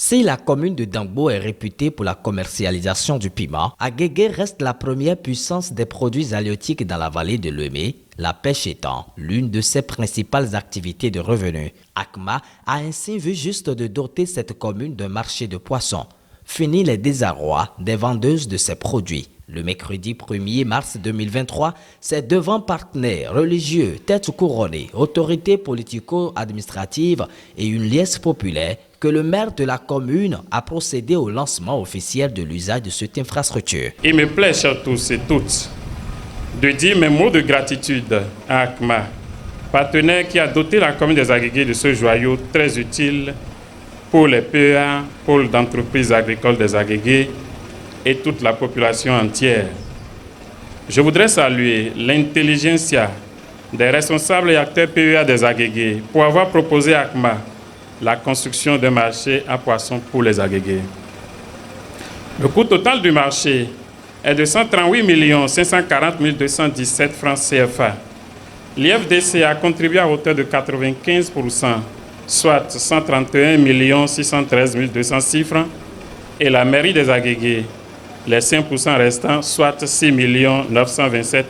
Si la commune de Dangbo est réputée pour la commercialisation du piment, Agégué reste la première puissance des produits halieutiques dans la vallée de Lemé, la pêche étant l'une de ses principales activités de revenus. ACMA a ainsi vu juste de doter cette commune d'un marché de poissons. Fini les désarrois des vendeuses de ces produits. Le mercredi 1er mars 2023, c'est devant partenaires religieux, têtes couronnées, autorités politico-administratives et une liesse populaire que le maire de la commune a procédé au lancement officiel de l'usage de cette infrastructure. Il me plaît, chers tous et toutes, de dire mes mots de gratitude à ACMA, partenaire qui a doté la commune des Agégués de ce joyau très utile pour les PEA, pôle d'entreprise agricole des Agégués, et toute la population entière. Je voudrais saluer l'intelligentsia des responsables et acteurs PEA des Agégués pour avoir proposé à ACMA la construction d'un marché à poissons pour les Agégués. Le coût total du marché est de 138 540 217 francs CFA. L'IFDC a contribué à hauteur de 95%, soit 131 613 206 francs, et la mairie des Agégués les 5% restants, soit 6 927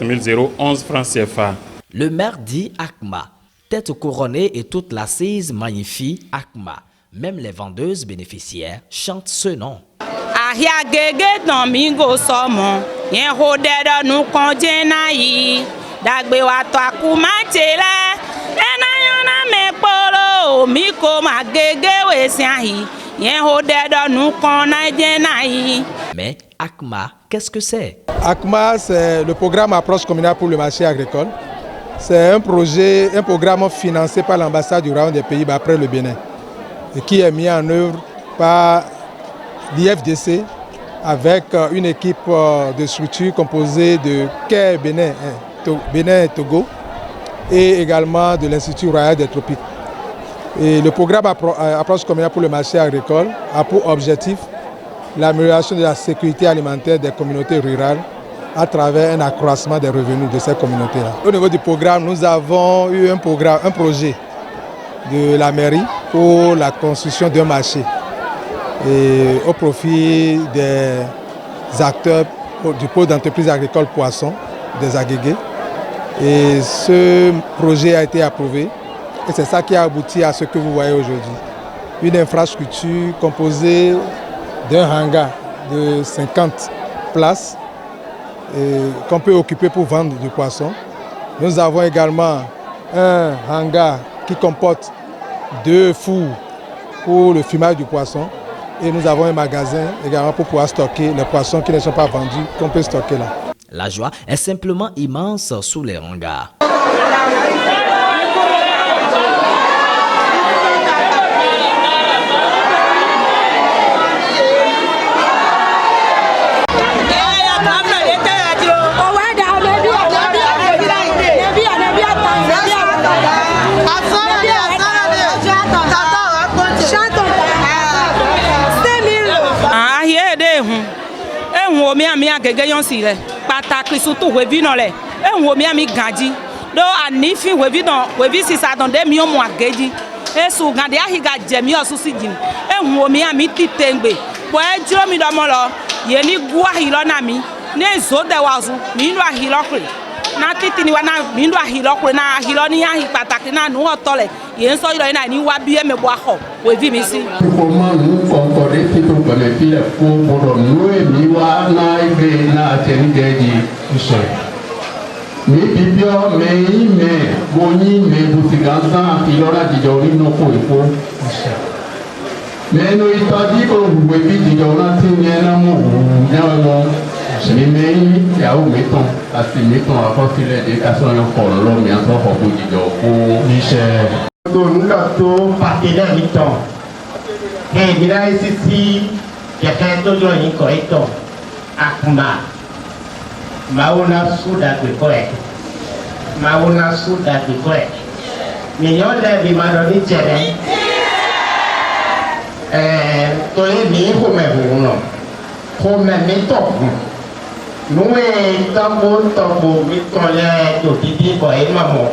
011 francs CFA. Le maire dit ACMA, tête couronnée et toute l'assise magnifie ACMA. Même les vendeuses bénéficiaires chantent ce nom. Mais ACMA, qu'est-ce que c'est? ACMA, c'est le programme Approche communale pour le marché agricole. C'est un programme financé par l'ambassade du royaume des Pays-Bas après le Bénin et qui est mis en œuvre par l'IFDC avec une équipe de structures composée de CARE Bénin et Togo et également de l'Institut royal des tropiques. Et le programme Approche communale pour le marché agricole a pour objectif l'amélioration de la sécurité alimentaire des communautés rurales à travers un accroissement des revenus de ces communautés-là. Au niveau du programme, nous avons eu un projet de la mairie pour la construction d'un marché et au profit des acteurs du pôle d'entreprise agricole poisson des Agégués. Et ce projet a été approuvé et c'est ça qui a abouti à ce que vous voyez aujourd'hui. Une infrastructure composée d'un hangar de 50 places qu'on peut occuper pour vendre du poisson. Nous avons également un hangar qui comporte 2 fours pour le fumage du poisson et nous avons un magasin également pour pouvoir stocker les poissons qui ne sont pas vendus, qu'on peut stocker là. La joie est simplement immense sous les hangars. Mi Agégué yon si le pataki surtout wevi non le e wo mi gadi do anifi wevi si sa don de mi o mo ageji e su gadi ahiga jemi o su si jin e wo mi titengbe bo e jiro mi do mo lo ye ni gua hilo na mi ne zo de wazu mi ndo ahilo kre na titi ni wana mi ndo ahilo kre na ahilo ni ahi pataki na nu otole ye so iro na ni wa bi e me bo aho wevi mi si mi pipio me boni me bufiganza filora di giorni no coipo me no itadi ko webi di giorni tinyena mo nyawo mi me ya o meton ati meton apostile de kaso yo ko lo mi aso ko di jo ko ni se to nunca to partenaire miton e direi si ya ka to yo ni ko ito ACMA mauna suda kwekwe minyole bimadoni chere tole mi home mi topu nuwe tambo mi tole to titi ko e mamo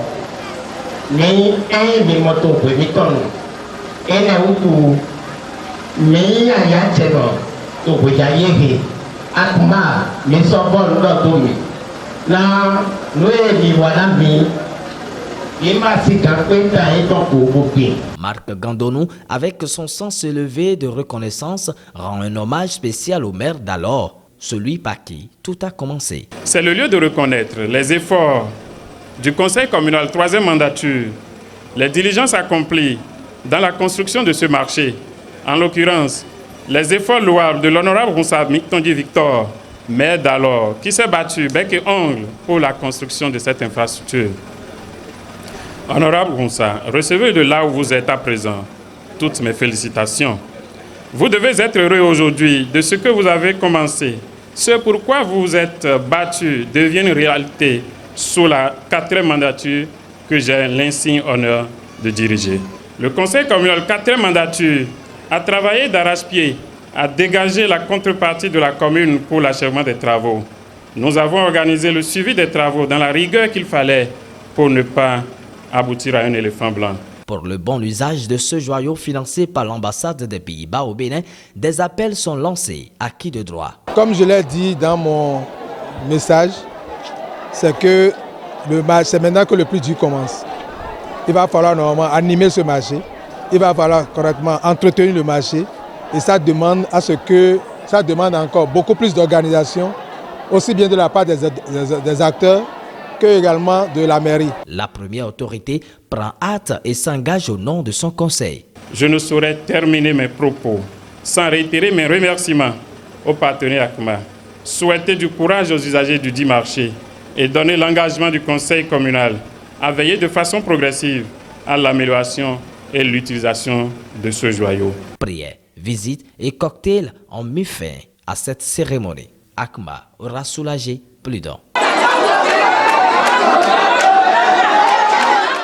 ni mi moto mi tonu ene utu Mais Akuma, mais sans bon d'autonomie. Là, nous Marc Gandonou, avec son sens élevé de reconnaissance, rend un hommage spécial au maire d'alors, celui par qui tout a commencé. C'est le lieu de reconnaître les efforts du Conseil communal 3e mandature, les diligences accomplies dans la construction de ce marché, en l'occurrence, les efforts louables de l'honorable Roussa Miktondi Victor, maire d'alors, qui s'est battu bec et ongle pour la construction de cette infrastructure. Honorable Roussa, recevez de là où vous êtes à présent toutes mes félicitations. Vous devez être heureux aujourd'hui de ce que vous avez commencé. Ce pourquoi vous vous êtes battu devient une réalité sous la 4e mandature que j'ai l'insigne honneur de diriger. Le Conseil communal 4e mandature a travaillé d'arrache-pied à dégager la contrepartie de la commune pour l'achèvement des travaux. Nous avons organisé le suivi des travaux dans la rigueur qu'il fallait pour ne pas aboutir à un éléphant blanc. Pour le bon usage de ce joyau financé par l'ambassade des Pays-Bas au Bénin, des appels sont lancés à qui de droit. Comme je l'ai dit dans mon message, c'est que c'est maintenant que le plus dur commence. Il va falloir normalement animer ce marché, il va falloir correctement entretenir le marché et ça demande encore beaucoup plus d'organisation, aussi bien de la part des acteurs que également de la mairie. La première autorité prend hâte et s'engage au nom de son conseil. Je ne saurais terminer mes propos sans réitérer mes remerciements aux partenaires ACMA, souhaiter du courage aux usagers du dit marché et donner l'engagement du conseil communal à veiller de façon progressive à l'amélioration et l'utilisation de ce joyau. Prières, visites et cocktails ont mis fin à cette cérémonie. ACMA aura soulagé plus d'un.